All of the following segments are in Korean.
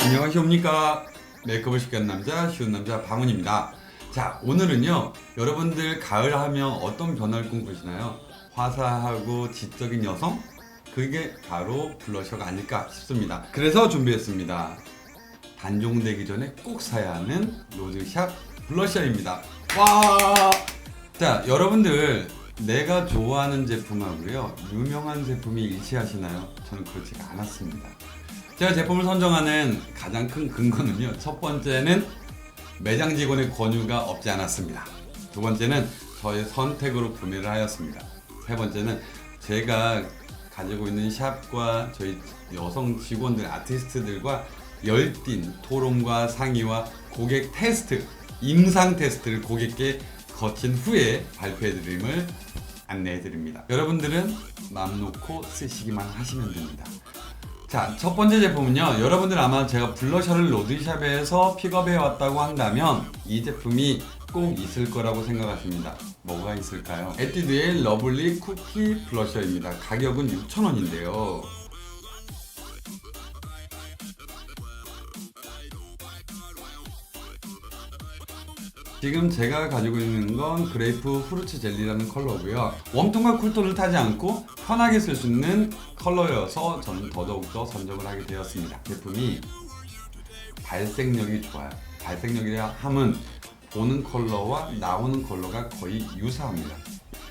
안녕하십니까. 메이크업을 쉽게 하는 남자, 쉬운 남자 방훈입니다. 자, 오늘은요, 여러분들 가을 하면 어떤 변화를 꿈꾸시나요? 화사하고 지적인 여성? 그게 바로 블러셔가 아닐까 싶습니다. 그래서 준비했습니다. 단종되기 전에 꼭 사야 하는 로드샵 블러셔입니다. 와! 자, 여러분들 내가 좋아하는 제품하고요, 유명한 제품이 일치하시나요? 저는 그렇지가 않았습니다. 제가 제품을 선정하는 가장 큰 근거는요, 첫 번째는 매장 직원의 권유가 없지 않았습니다. 두 번째는 저의 선택으로 구매를 하였습니다. 세 번째는 제가 가지고 있는 샵과 저희 여성 직원들, 아티스트들과 열띤 토론과 상의와 고객 테스트, 임상 테스트를 고객께 거친 후에 발표해드림을 안내해드립니다. 여러분들은 마음 놓고 쓰시기만 하시면 됩니다. 자, 첫 번째 제품은요, 여러분들 아마 제가 블러셔를 로드샵에서 픽업해 왔다고 한다면 이 제품이 꼭 있을 거라고 생각하십니다. 뭐가 있을까요? 에뛰드의 러블리 쿠키 블러셔입니다. 가격은 6,000원인데요. 지금 제가 가지고 있는 건 그레이프 후르츠 젤리라는 컬러고요. 웜톤과 쿨톤을 타지 않고 편하게 쓸 수 있는 컬러여서 저는 더더욱더 선정을 하게 되었습니다. 제품이 발색력이 좋아요. 발색력이라 함은 보는 컬러와 나오는 컬러가 거의 유사합니다.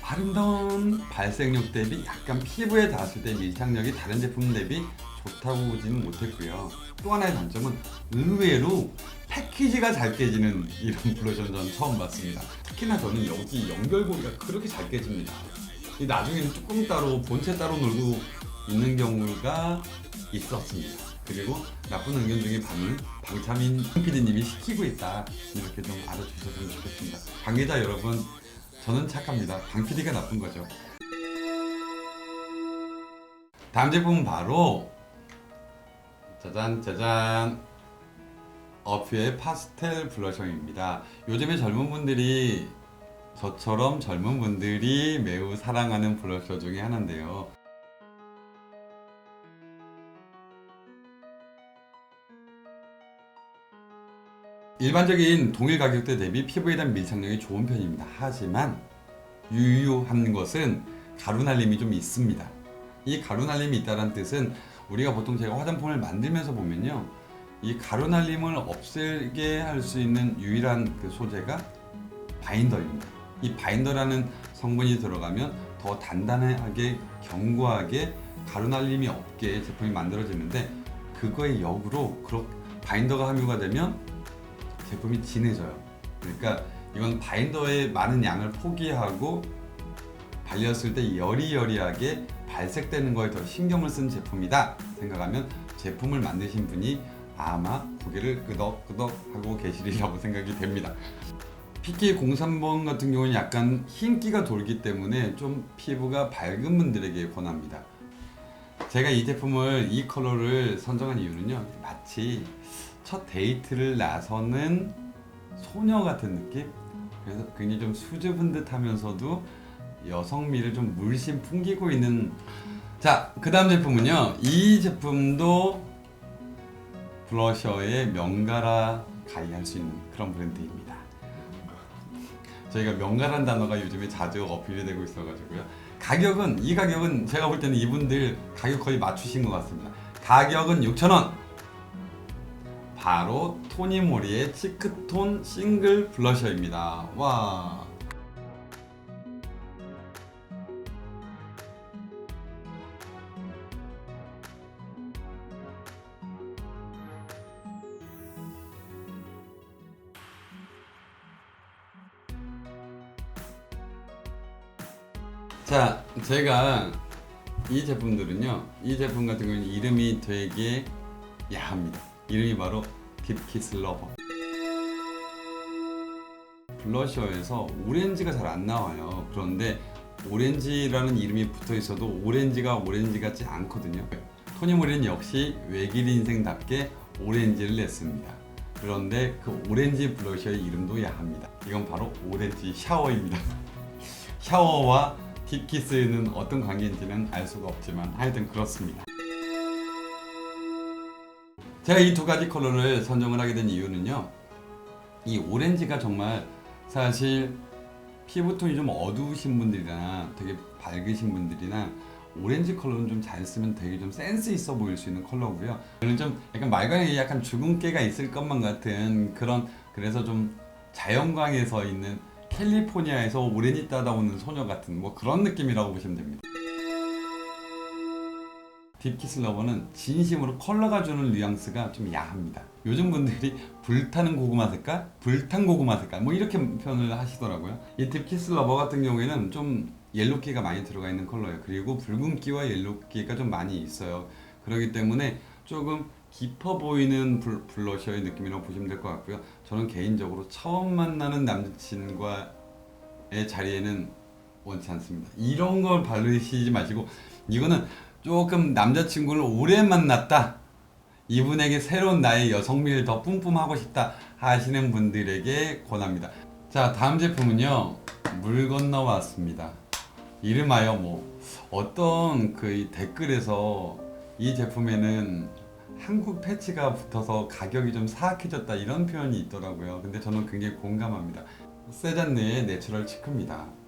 아름다운 발색력 대비 약간 피부에 닿았을 때 밀착력이 다른 제품 대비 좋다고 보지는 못했고요. 또 하나의 단점은 의외로 패키지가 잘 깨지는 이런 블러셔는 저는 처음 봤습니다. 특히나 저는 여기 연결고리가 그렇게 잘 깨집니다. 나중에는 뚜껑 따로 본체 따로 놀고 있는 경우가 있었습니다. 그리고 나쁜 의견 중에 반은 방차민 PD님이 시키고 있다, 이렇게 좀 알아주셨으면 좋겠습니다. 관계자 여러분, 저는 착합니다. 방 PD가 나쁜 거죠. 다음 제품은 바로 짜잔 어퓨의 파스텔 블러셔입니다. 요즘에 젊은 분들이, 저처럼 젊은 분들이 매우 사랑하는 블러셔 중에 하나인데요. 일반적인 동일 가격대 대비 피부에 대한 밀착력이 좋은 편입니다. 하지만 유효한 것은 가루날림이 좀 있습니다. 이 가루날림이 있다는 뜻은 우리가 보통 제가 화장품을 만들면서 보면요, 이 가루날림을 없애게 할 수 있는 유일한 그 소재가 바인더입니다. 이 바인더라는 성분이 들어가면 더 단단하게, 견고하게 가루날림이 없게 제품이 만들어지는데, 그거의 역으로 바인더가 함유가 되면 제품이 진해져요. 그러니까 이건 바인더의 많은 양을 포기하고 발렸을 때 여리여리하게 발색되는 거에 더 신경을 쓴 제품이다 생각하면 제품을 만드신 분이 아마 고개를 끄덕끄덕 하고 계시리라고 생각이 됩니다. PK03번 같은 경우는 약간 흰기가 돌기 때문에 좀 피부가 밝은 분들에게 권합니다. 제가 이 제품을, 이 컬러를 선정한 이유는요, 마치 첫 데이트를 나서는 소녀 같은 느낌? 그래서 굉장히 좀 수줍은 듯 하면서도 여성미를 좀 물씬 풍기고 있는. 자, 그 다음 제품은요, 이 제품도 블러셔의 명가라 가이할 수 있는 그런 브랜드입니다. 저희가 명가라는 단어가 요즘에 자주 어필이 되고 있어가지고요. 이 가격은 제가 볼 때는 이분들 가격 거의 맞추신 것 같습니다. 가격은 6,000원. 바로 토니모리의 치크톤 싱글 블러셔입니다. 와. 자, 제가 이 제품들은요, 이 제품 같은 경우는 이름이 되게 야합니다. 이름이 바로 딥키스 러버. 블러셔에서 오렌지가 잘 안 나와요. 그런데 오렌지라는 이름이 붙어 있어도 오렌지가 오렌지 같지 않거든요. 토니모리는 역시 외길 인생답게 오렌지를 냈습니다. 그런데 그 오렌지 블러셔의 이름도 야합니다. 이건 바로 오렌지 샤워입니다. 샤워와 딥키스는 어떤 관계인지는 알 수가 없지만 하여튼 그렇습니다. 제가 이 두 가지 컬러를 선정을 하게 된 이유는요, 이 오렌지가 정말 사실 피부톤이 좀 어두우신 분들이나 되게 밝으신 분들이나 오렌지 컬러는 좀 잘 쓰면 되게 좀 센스 있어 보일 수 있는 컬러고요. 저는 좀 약간 말광에 약간 주근깨가 있을 것만 같은 그런, 그래서 좀 자연광에서 있는 캘리포니아에서 오렌지 따다오는 소녀 같은 뭐 그런 느낌이라고 보시면 됩니다. 딥키스 러버는 진심으로 컬러가 주는 뉘앙스가 좀 야합니다. 요즘 분들이 불타는 고구마 색깔, 불탄 고구마 색깔 뭐 이렇게 표현을 하시더라고요. 이 딥키스 러버 같은 경우에는 좀 옐로기가 많이 들어가 있는 컬러예요. 그리고 붉은기와 옐로기가 좀 많이 있어요. 그렇기 때문에 조금 깊어 보이는 블러셔의 느낌이라고 보시면 될 것 같고요. 저는 개인적으로 처음 만나는 남자친구와의 자리에는 원치 않습니다. 이런 걸 바르시지 마시고, 이거는 조금 남자친구를 오래 만났다, 이분에게 새로운 나의 여성미를 더 뿜뿜하고 싶다 하시는 분들에게 권합니다. 자, 다음 제품은요, 물 건너 왔습니다. 이름하여 뭐 어떤 그 댓글에서 이 제품에는 한국 패치가 붙어서 가격이 좀 사악해졌다 이런 표현이 있더라고요. 근데 저는 굉장히 공감합니다. 세잔느의 내추럴 치크입니다.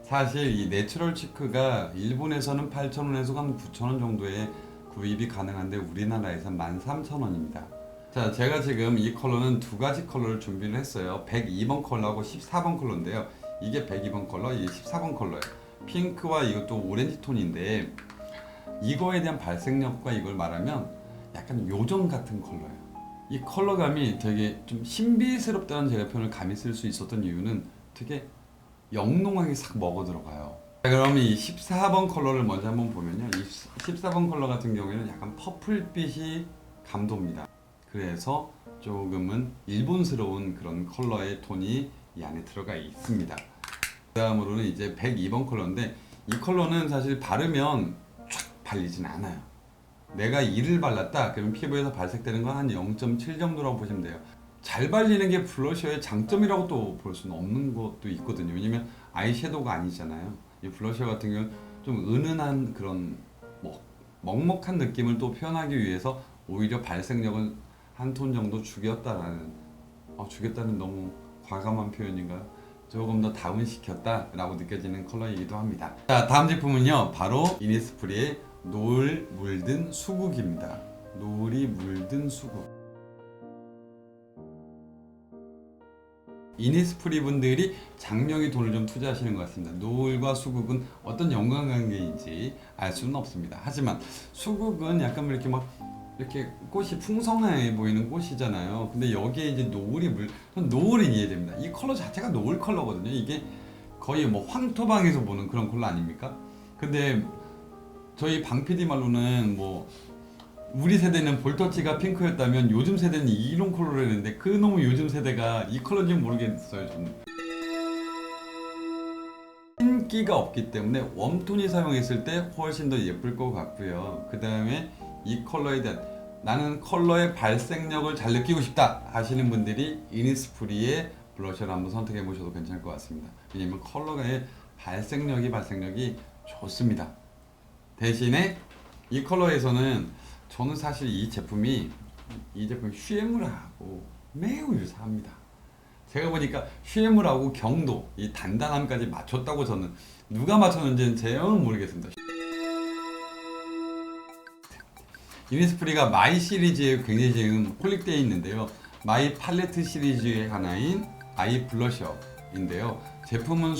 사실 이 내추럴 치크가 일본에서는 8,000원에서 한 9,000원 정도에 구입이 가능한데 우리나라에서 13,000원입니다. 자, 제가 지금 이 컬러는 두 가지 컬러를 준비를 했어요. 102번 컬러하고 14번 컬러인데요. 이게 102번 컬러, 이게 14번 컬러예요. 핑크와 이것도 오렌지 톤인데, 이거에 대한 발색력과 이걸 말하면 약간 요정 같은 컬러예요. 이 컬러감이 되게 좀 신비스럽다는 제가 표현을 감히 쓸 수 있었던 이유는 되게 영롱하게 싹 먹어 들어가요. 자, 그럼 이 14번 컬러를 먼저 한번 보면요, 이 14번 컬러 같은 경우에는 약간 퍼플빛이 감도입니다. 그래서 조금은 일본스러운 그런 컬러의 톤이 이 안에 들어가 있습니다. 그 다음으로는 이제 102번 컬러인데, 이 컬러는 사실 바르면 촥 발리진 않아요. 내가 이를 발랐다 그러면 피부에서 발색되는 건 한 0.7 정도라고 보시면 돼요. 잘 발리는 게 블러셔의 장점이라고 또 볼 수는 없는 것도 있거든요. 왜냐면 아이섀도우가 아니잖아요. 이 블러셔 같은 경우는 좀 은은한 그런 먹먹한 느낌을 또 표현하기 위해서 오히려 발색력을 한 톤 정도 죽였다라는, 죽였다는 너무 과감한 표현인가? 조금 더 다운시켰다 라고 느껴지는 컬러이기도 합니다. 자, 다음 제품은요, 바로 이니스프리의 노을 물든 수국입니다. 노을이 물든 수국. 이니스프리 분들이 장명의 돈을 좀 투자하시는 것 같습니다. 노을과 수국은 어떤 연관관계인지 알 수는 없습니다. 하지만 수국은 약간 이렇게 막 이렇게 꽃이 풍성해 보이는 꽃이잖아요. 근데 여기에 이제 노을은 이해됩니다. 이 컬러 자체가 노을 컬러거든요. 이게 거의 뭐 황토방에서 보는 그런 컬러 아닙니까? 근데 저희 방 PD 말로는 뭐 우리 세대는 볼터치가 핑크였다면 요즘 세대는 이런 컬러를 했는데, 그 너무 요즘 세대가 이 컬러인지 모르겠어요. 저는 흰기가 없기 때문에 웜톤이 사용했을 때 훨씬 더 예쁠 것 같고요. 그 다음에 이 컬러에 대한, 나는 컬러의 발색력을 잘 느끼고 싶다 하시는 분들이 이니스프리의 블러셔를 한번 선택해 보셔도 괜찮을 것 같습니다. 왜냐면 컬러의 발색력이 좋습니다. 대신에 이 컬러에서는 저는 사실 이 제품이 슈에무라하고 매우 유사합니다. 제가 보니까 슈에무라하고 경도, 이 단단함까지 맞췄다고, 저는 누가 맞췄는지는 제형은 모르겠습니다. 이니스프리가 마이 시리즈에 굉장히 지금 홀릭되어 있는데요, 마이 팔레트 시리즈의 하나인 아이 블러셔인데요, 제품은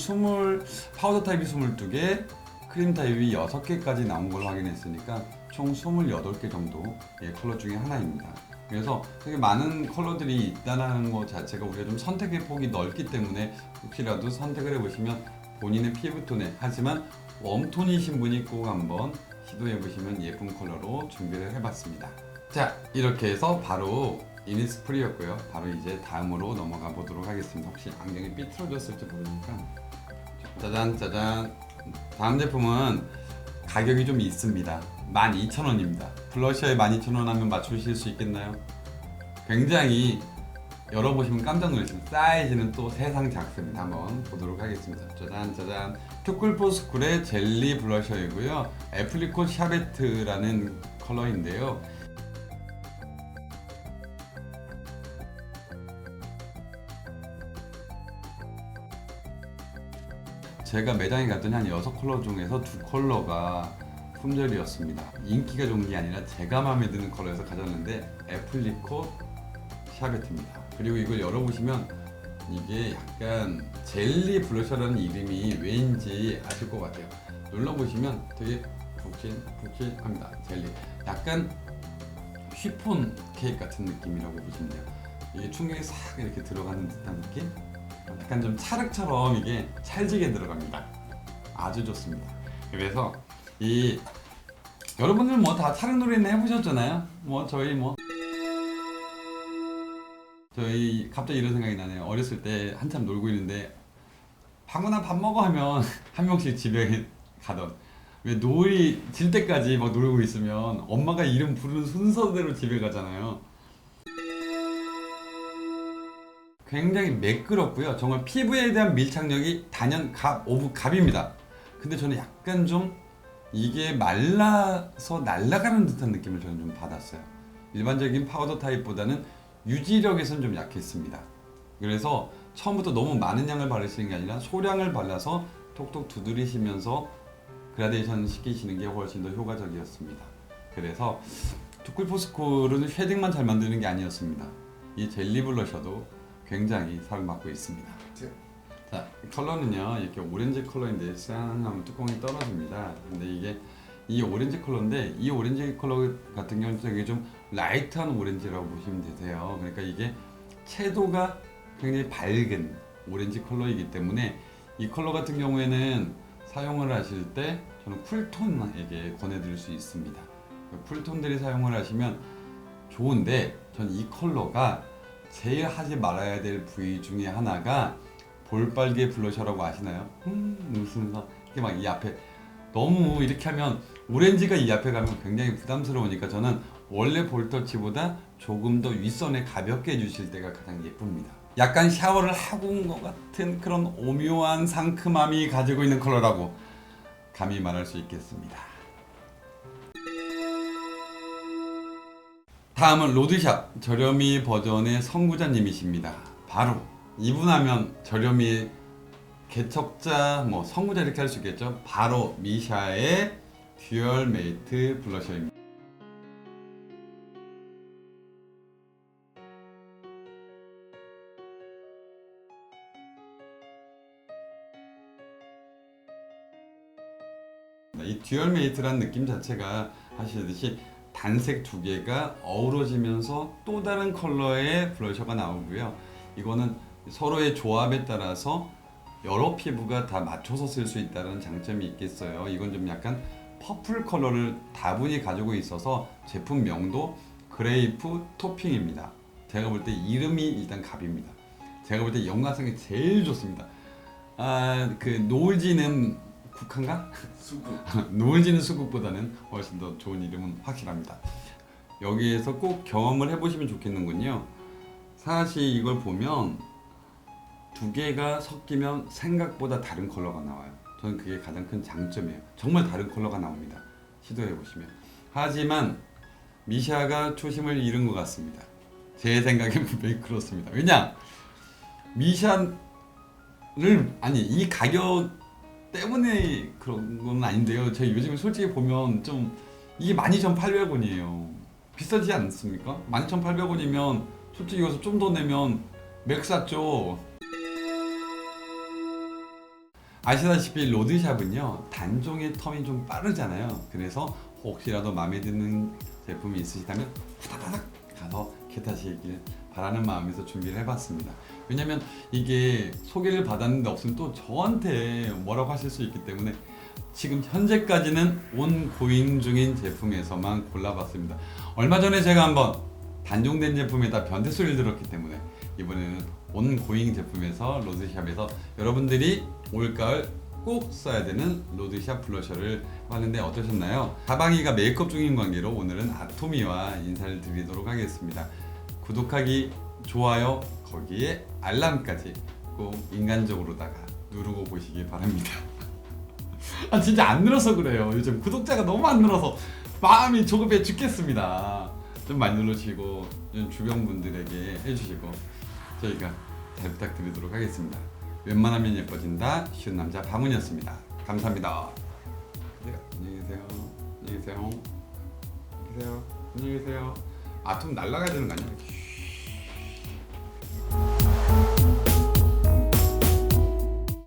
파우더 타입이 22개, 크림 타입이 6개까지 나온 걸로 확인했으니까 총 28개 정도의 컬러 중에 하나입니다. 그래서 되게 많은 컬러들이 있다는 것 자체가 우리가 좀 선택의 폭이 넓기 때문에 혹시라도 선택을 해보시면 본인의 피부톤에, 하지만 웜톤이신 분이 꼭 한번 시도해보시면 예쁜 컬러로 준비를 해봤습니다. 자, 이렇게 해서 바로 이니스프리였고요. 바로 이제 다음으로 넘어가 보도록 하겠습니다. 혹시 안경이 삐뚤어졌을지 모르니까. 짜잔. 다음 제품은 가격이 좀 있습니다. 12,000원입니다. 블러셔에 12,000원 하면 맞추실 수 있겠나요? 굉장히 열어보시면 깜짝 놀라십니다. 사이즈는 또 세상 작습니다. 한번 보도록 하겠습니다. 짜잔 짜잔. 투쿨포스쿨의 젤리 블러셔이고요. 애플리콧 샤베트라는 컬러인데요. 제가 매장에 갔더니 한 6컬러 중에서 2컬러가 품절이었습니다. 인기가 좋은 게 아니라 제가 마음에 드는 컬러에서 가져왔는데 애플리콧 샤베트입니다. 그리고 이걸 열어보시면 이게 약간 젤리 블러셔라는 이름이 왜인지 아실 것 같아요. 눌러보시면 되게 푹신푹신합니다. 젤리. 약간 쉬폰 케이크 같은 느낌이라고 보시면 돼요. 이게 충격이 싹 이렇게 들어가는 듯한 느낌? 약간 좀 찰흙처럼 이게 찰지게 들어갑니다. 아주 좋습니다. 그래서 이 여러분들 뭐 다 찰흙놀이는 해보셨잖아요. 저희 갑자기 이런 생각이 나네요. 어렸을 때 한참 놀고 있는데 방구나 밥 먹어 하면 한 명씩 집에 가던, 왜 놀이 질 때까지 막 놀고 있으면 엄마가 이름 부르는 순서대로 집에 가잖아요. 굉장히 매끄럽고요. 정말 피부에 대한 밀착력이 단연 오브 갑입니다. 근데 저는 약간 좀 이게 말라서 날아가는 듯한 느낌을 저는 좀 받았어요. 일반적인 파우더 타입보다는 유지력에선 좀 약했습니다. 그래서 처음부터 너무 많은 양을 바르시는 게 아니라 소량을 발라서 톡톡 두드리시면서 그라데이션 시키시는 게 훨씬 더 효과적이었습니다. 그래서 투쿨포스쿨은 쉐딩만 잘 만드는 게 아니었습니다. 이 젤리 블러셔도 굉장히 사랑받고 있습니다. 자, 컬러는요 이렇게 오렌지 컬러인데 쌍하면 뚜껑이 떨어집니다. 근데 이게 이 오렌지 컬러인데, 이 오렌지 컬러 같은 경우는 되게 좀 라이트한 오렌지라고 보시면 되세요. 그러니까 이게 채도가 굉장히 밝은 오렌지 컬러이기 때문에 이 컬러 같은 경우에는 사용을 하실 때 저는 쿨톤에게 권해드릴 수 있습니다. 쿨톤들이 사용을 하시면 좋은데, 전 이 컬러가 제일 하지 말아야 될 부위 중에 하나가 볼빨개 블러셔라고 아시나요? 웃으면서 이게 막 이 앞에 너무 이렇게 하면 오렌지가 이 앞에 가면 굉장히 부담스러우니까 저는 원래 볼터치보다 조금 더 윗선에 가볍게 해주실 때가 가장 예쁩니다. 약간 샤워를 하고 온 것 같은 그런 오묘한 상큼함이 가지고 있는 컬러라고 감히 말할 수 있겠습니다. 다음은 로드샵 저렴이 버전의 성구자님이십니다. 바로 이분 하면 저렴이 개척자, 성구자 이렇게 할 수 있겠죠. 바로 미샤의 듀얼 메이트 블러셔입니다. 이 듀얼 메이트라는 느낌 자체가 아시듯이 단색 두 개가 어우러지면서 또 다른 컬러의 블러셔가 나오고요. 이거는 서로의 조합에 따라서 여러 피부가 다 맞춰서 쓸 수 있다는 장점이 있겠어요. 이건 좀 약간 퍼플 컬러를 다분히 가지고 있어서 제품명도 그레이프 토핑입니다. 제가 볼 때 이름이 일단 갑입니다. 제가 볼 때 연관성이 제일 좋습니다. 그 노을지는 국한가? 수국. 노을지는 수국보다는 훨씬 더 좋은 이름은 확실합니다. 여기에서 꼭 경험을 해보시면 좋겠는군요. 사실 이걸 보면 두 개가 섞이면 생각보다 다른 컬러가 나와요. 저는 그게 가장 큰 장점이에요. 정말 다른 컬러가 나옵니다. 시도해보시면. 하지만 미샤가 초심을 잃은 것 같습니다. 제 생각엔 분명히 그렇습니다. 왜냐? 미샤를 이 가격 때문에 그런 건 아닌데요. 제가 요즘에 솔직히 보면 좀 이게 12,800원이에요. 비싸지 않습니까? 12,800원이면 솔직히 여기서 좀 더 내면 맥 샀죠. 아시다시피 로드샵은요 단종의 텀이 좀 빠르잖아요. 그래서 혹시라도 마음에 드는 제품이 있으시다면 후다닥 가서 게타시길 바라는 마음에서 준비를 해봤습니다. 왜냐면 이게 소개를 받았는데 없으면 또 저한테 뭐라고 하실 수 있기 때문에 지금 현재까지는 온고잉 중인 제품에서만 골라봤습니다. 얼마 전에 제가 한번 단종된 제품에다 변태 소리를 들었기 때문에 이번에는 온고잉 제품에서 로드샵에서 여러분들이 올가을 꼭 써야 되는 로드샵 블러셔를 봤는데 어떠셨나요? 가방이가 메이크업 중인 관계로 오늘은 아토미와 인사를 드리도록 하겠습니다. 구독하기, 좋아요, 거기에 알람까지 꼭 인간적으로다가 누르고 보시기 바랍니다. 아 진짜 안 늘어서 그래요. 요즘 구독자가 너무 안 늘어서 마음이 조급해 죽겠습니다. 좀 많이 눌러주시고 좀 주변 분들에게 해주시고 저희가 잘 부탁드리도록 하겠습니다. 웬만하면 예뻐진다 쉬운 남자 바문이었습니다. 감사합니다. 네, 안녕히 계세요. 안녕히 계세요. 안녕히 계세요. 안녕히 계세요. 아톰 날아가야 되는 거 아니야?